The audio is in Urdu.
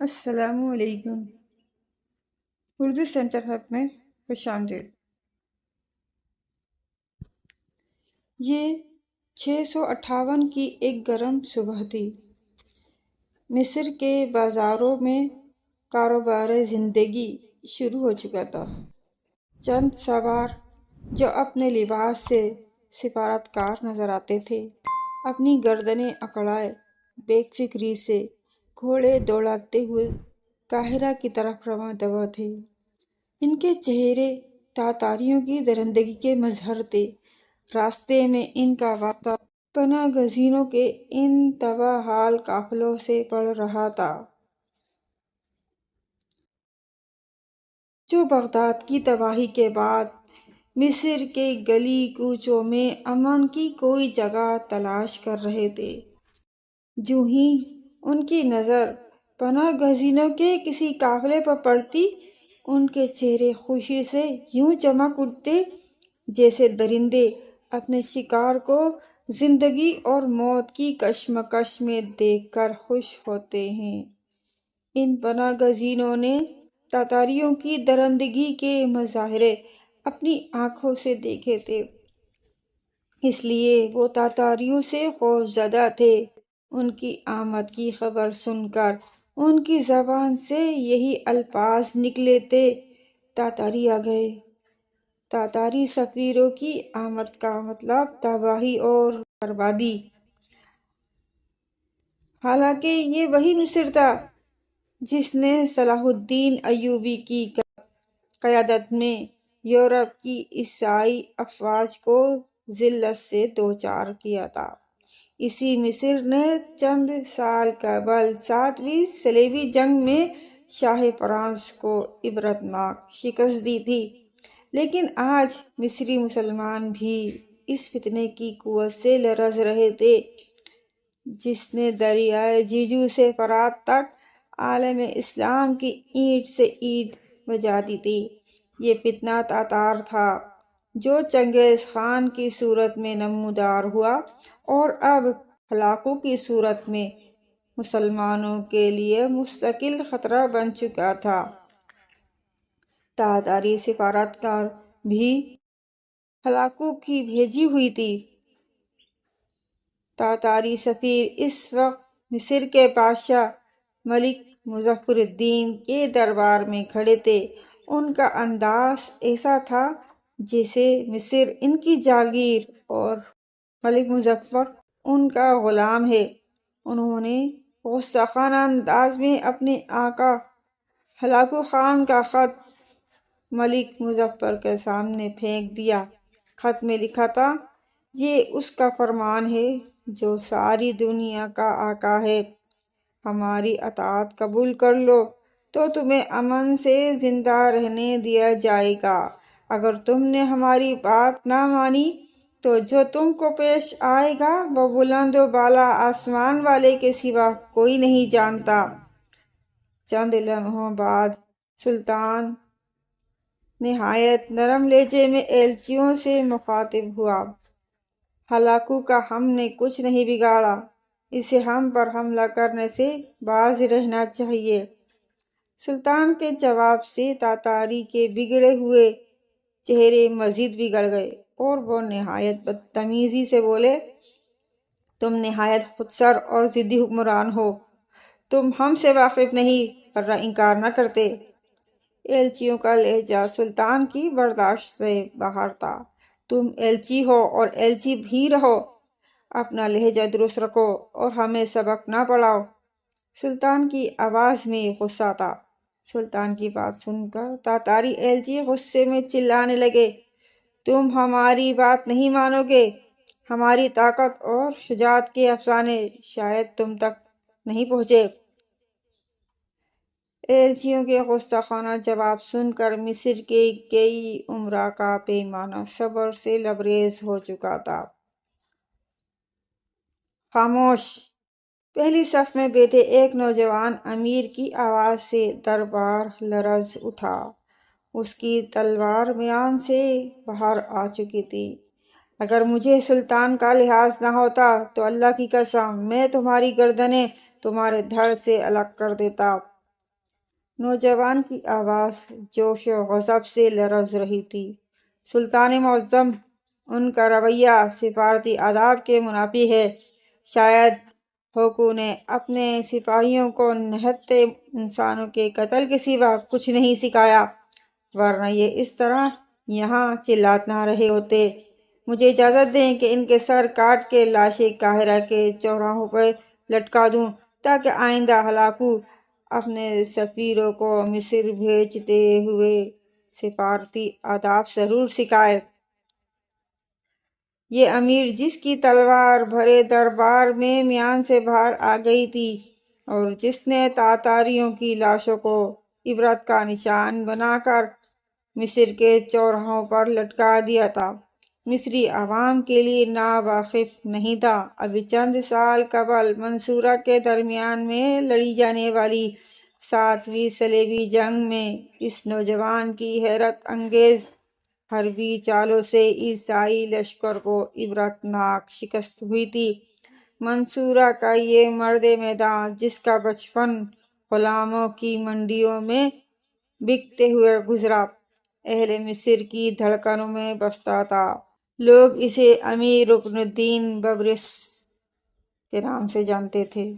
السلام علیکم۔ اردو سینٹر ہب میں خوش آمدید۔ یہ 658 کی ایک گرم صبح تھی۔ مصر کے بازاروں میں کاروبار زندگی شروع ہو چکا تھا۔ چند سوار جو اپنے لباس سے سفارتکار نظر آتے تھے، اپنی گردنیں اکڑائے بے فکری سے گھوڑے دوڑاتے ہوئے قاہرہ کی طرف رواں دوا تھے۔ ان کے چہرے تاتاریوں کی درندگی کے مظہر تھے۔ راستے میں ان کا واسطہ پناہ گزینوں کے ان تباہ حال قافلوں سے پڑ رہا تھا جو بغداد کی تباہی کے بعد مصر کے گلی کوچوں میں امن کی کوئی جگہ تلاش کر رہے تھے۔ جوں ہی ان کی نظر پناہ گزینوں کے کسی قافلے پر پڑتی، ان کے چہرے خوشی سے یوں چمک اٹھتے جیسے درندے اپنے شکار کو زندگی اور موت کی کشمکش میں دیکھ کر خوش ہوتے ہیں۔ ان پناہ گزینوں نے تاتاریوں کی درندگی کے مظاہرے اپنی آنکھوں سے دیکھے تھے، اس لیے وہ تاتاریوں سے خوفزدہ تھے۔ ان کی آمد کی خبر سن کر ان کی زبان سے یہی الفاظ نکلے تھے: تاتاری آ گئے۔ تاتاری سفیروں کی آمد کا مطلب تباہی اور بربادی۔ حالانکہ یہ وہی مصر تھا جس نے صلاح الدین ایوبی کی قیادت میں یورپ کی عیسائی افواج کو ذلت سے دوچار کیا تھا۔ اسی مصر نے چند سال قبل 7ویں صلیبی جنگ میں شاہ فرانس کو عبرتناک شکست دی تھی۔ لیکن آج مصری مسلمان بھی اس فتنے کی قوت سے لرز رہے تھے جس نے دریائے جیجو سے فرات تک عالم اسلام کی اینٹ سے اینٹ بجا دی تھی۔ یہ فتنہ تاتار تھا جو چنگیز خان کی صورت میں نمودار ہوا اور اب ہلاکو کی صورت میں مسلمانوں کے لیے مستقل خطرہ بن چکا تھا۔ تاتاری سفارتکار بھی ہلاکو کی بھیجی ہوئی تھی۔ تاتاری سفیر اس وقت مصر کے بادشاہ ملک مظفر الدین کے دربار میں کھڑے تھے۔ ان کا انداز ایسا تھا جیسے مصر ان کی جاگیر اور ملک مظفر ان کا غلام ہے۔ انہوں نے گستاخانہ انداز میں اپنے آقا ہلاکو خان کا خط ملک مظفر کے سامنے پھینک دیا۔ خط میں لکھا تھا: یہ اس کا فرمان ہے جو ساری دنیا کا آقا ہے، ہماری اطاعت قبول کر لو تو تمہیں امن سے زندہ رہنے دیا جائے گا، اگر تم نے ہماری بات نہ مانی تو جو تم کو پیش آئے گا وہ بلند و بالا آسمان والے کے سوا کوئی نہیں جانتا۔ چند لمحوں بعد سلطان نہایت نرم لہجے میں ایلچیوں سے مخاطب ہوا: ہلاکو کا ہم نے کچھ نہیں بگاڑا، اسے ہم پر حملہ کرنے سے باز رہنا چاہیے۔ سلطان کے جواب سے تاتاری کے بگڑے ہوئے چہرے مزید بگڑ گئے اور وہ نہایت بدتمیزی سے بولے: تم نہایت خودسر اور ضدی حکمران ہو، تم ہم سے واقف نہیں ورنہ انکار نہ کرتے۔ ایلچیوں کا لہجہ سلطان کی برداشت سے باہر تھا۔ تم ایلچی ہو اور ایلچی بھی رہو، اپنا لہجہ درست رکھو اور ہمیں سبق نہ پڑھاؤ۔ سلطان کی آواز میں غصہ تھا۔ سلطان کی بات سن کر تاتاری ایلچی غصے میں چلانے لگے: تم ہماری بات نہیں مانو گے، ہماری طاقت اور شجاعت کے افسانے شاید تم تک نہیں پہنچے۔ ایلچیوں کے گستاخانہ جواب سن کر مصر کے کئی امراء کا پیمانہ صبر سے لبریز ہو چکا تھا۔ خاموش! پہلی صف میں بیٹھے ایک نوجوان امیر کی آواز سے دربار لرز اٹھا۔ اس کی تلوار میان سے باہر آ چکی تھی۔ اگر مجھے سلطان کا لحاظ نہ ہوتا تو اللہ کی قسم میں تمہاری گردنیں تمہارے دھڑ سے الگ کر دیتا۔ نوجوان کی آواز جوش و غضب سے لرز رہی تھی۔ سلطان معظم، ان کا رویہ سفارتی آداب کے منافی ہے۔ شاید ہوکو نے اپنے سپاہیوں کو نہتے انسانوں کے قتل کے سوا کچھ نہیں سکھایا، ورنہ یہ اس طرح یہاں چلاتے نہ رہے ہوتے۔ مجھے اجازت دیں کہ ان کے سر کاٹ کے لاشیں قاہرہ کے چوراہوں پر لٹکا دوں، تاکہ آئندہ ہلاکو اپنے سفیروں کو مصر بھیجتے ہوئے سفارتی آداب ضرور سکھائے۔ یہ امیر، جس کی تلوار بھرے دربار میں میان سے باہر آ گئی تھی اور جس نے تاتاریوں کی لاشوں کو عبرت کا نشان بنا کر مصر کے چوراہوں پر لٹکا دیا تھا، مصری عوام کے لیے ناواقف نہیں تھا۔ ابھی چند سال قبل منصورہ کے درمیان میں لڑی جانے والی 7ویں صلیبی جنگ میں اس نوجوان کی حیرت انگیز حربی چالوں سے عیسائی لشکر کو عبرتناک شکست ہوئی تھی۔ منصورہ کا یہ مرد میدان، جس کا بچپن غلاموں کی منڈیوں میں بکتے ہوئے گزرا، اہل مصر کی دھڑکنوں میں بستا تھا۔ لوگ اسے امیر رکن الدین ببرس کے نام سے جانتے تھے۔